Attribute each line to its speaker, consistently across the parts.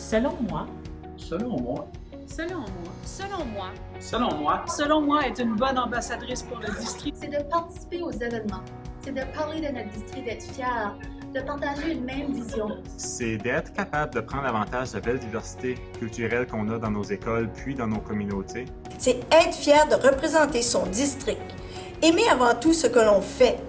Speaker 1: Selon moi,
Speaker 2: Selon moi,
Speaker 3: Selon moi.
Speaker 4: Selon moi.
Speaker 2: selon moi,
Speaker 3: Selon moi, est une bonne ambassadrice pour le district.
Speaker 5: C'est de participer aux événements. C'est de parler de notre district, d'être fier, de partager une même vision.
Speaker 6: C'est d'être capable de prendre avantage de la belle diversité culturelle qu'on a dans nos écoles puis dans nos communautés.
Speaker 7: C'est être fier de représenter son district. Aimer avant tout ce que l'on fait.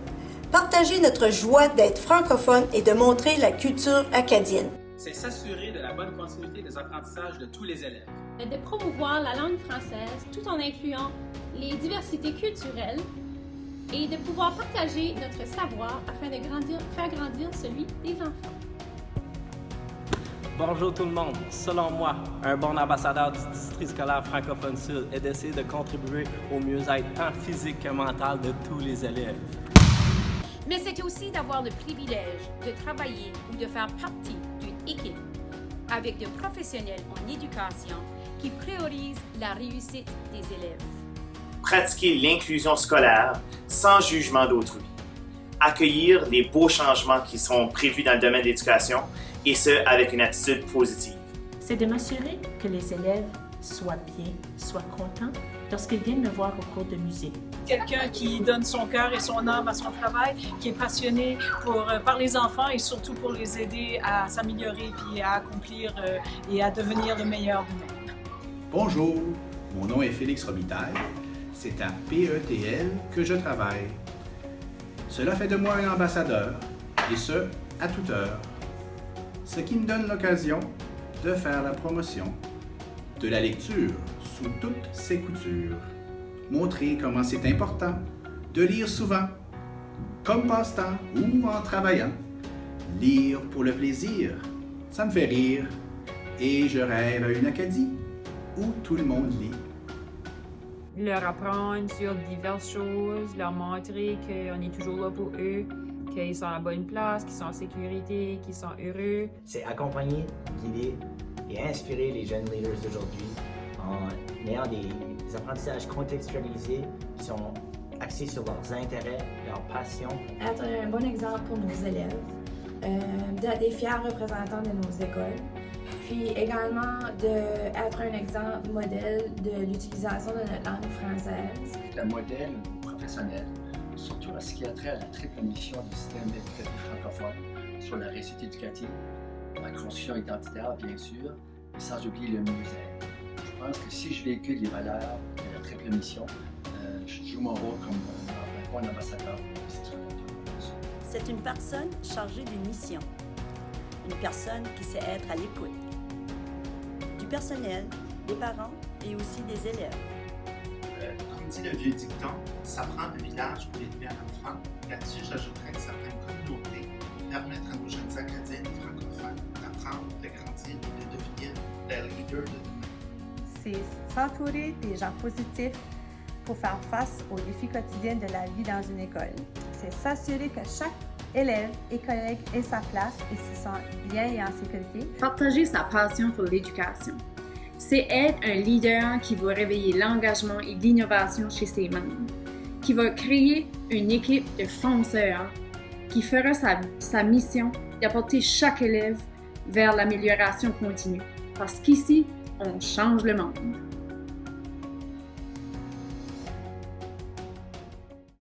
Speaker 7: Partager notre joie d'être francophone et de montrer la culture acadienne.
Speaker 2: c'est s'assurer de la bonne continuité des apprentissages de tous les élèves.
Speaker 8: De promouvoir la langue française tout en incluant les diversités culturelles et de pouvoir partager notre savoir afin de faire grandir celui des enfants.
Speaker 9: Bonjour tout le monde. Selon moi, un bon ambassadeur du district scolaire francophone sud est d'essayer de contribuer au mieux-être tant physique que mental de tous les élèves.
Speaker 4: Mais c'est aussi d'avoir le privilège de travailler ou de faire partie d'une équipe avec de professionnels en éducation qui priorisent la réussite des élèves.
Speaker 10: Pratiquer l'inclusion scolaire sans jugement d'autrui. Accueillir les beaux changements qui sont prévus dans le domaine de l'éducation et ce, avec une attitude positive.
Speaker 1: c'est de m'assurer que les élèves soient bien, soient contents lorsqu'ils viennent me voir au cours de musique.
Speaker 3: Quelqu'un qui donne son cœur et son âme à son travail, qui est passionné par les enfants et surtout pour les aider à s'améliorer puis à accomplir et à devenir le meilleur d'eux-mêmes.
Speaker 11: Bonjour, mon nom est Félix Robitaille. C'est à PETL que je travaille. Cela fait de moi un ambassadeur, et ce, à toute heure. Ce qui me donne l'occasion de faire la promotion de la lecture sous toutes ses coutures. Montrer comment c'est important de lire souvent, comme passe-temps ou en travaillant. Lire pour le plaisir, ça me fait rire. Et je rêve à une Acadie où tout le monde lit.
Speaker 12: Leur apprendre sur diverses choses, leur montrer qu'on est toujours là pour eux, qu'ils sont à la bonne place, qu'ils sont en sécurité, qu'ils sont heureux.
Speaker 13: C'est accompagner, guider et inspirer les jeunes leaders d'aujourd'hui en ayant des apprentissages contextualisés qui sont axés sur leurs intérêts, leurs passions.
Speaker 5: Être un bon exemple pour nos élèves, d'être des fiers représentants de nos écoles, puis également d'être un exemple modèle de l'utilisation de notre langue française.
Speaker 2: Le modèle professionnel, surtout à ce qui a trait à la triple mission du système éducatif francophone sur la réussite éducative, la construction identitaire bien sûr, et sans oublier le mieux-être. Je pense que si je véhicule les valeurs de la triple mission, je joue mon rôle comme un bon ambassadeur pour le district.
Speaker 14: C'est une personne chargée d'une mission, une personne qui sait être à l'écoute du personnel, des parents et aussi des élèves.
Speaker 15: Comme dit le vieux dicton, ça prend un village pour élever un enfant. Là-dessus, j'ajouterais que ça prend une communauté, permettre à nos jeunes Acadiens et francophones d'apprendre, de grandir et de devenir des leaders de demain.
Speaker 16: C'est s'entourer des gens positifs pour faire face aux défis quotidiens de la vie dans une école. C'est s'assurer que chaque élève et collègue ait sa place et se sent bien et en sécurité.
Speaker 3: Partager sa passion pour l'éducation. C'est être un leader qui va réveiller l'engagement et l'innovation chez ses membres, qui va créer une équipe de fonceurs, qui fera sa mission d'apporter chaque élève vers l'amélioration continue. Parce qu'ici, on change le monde.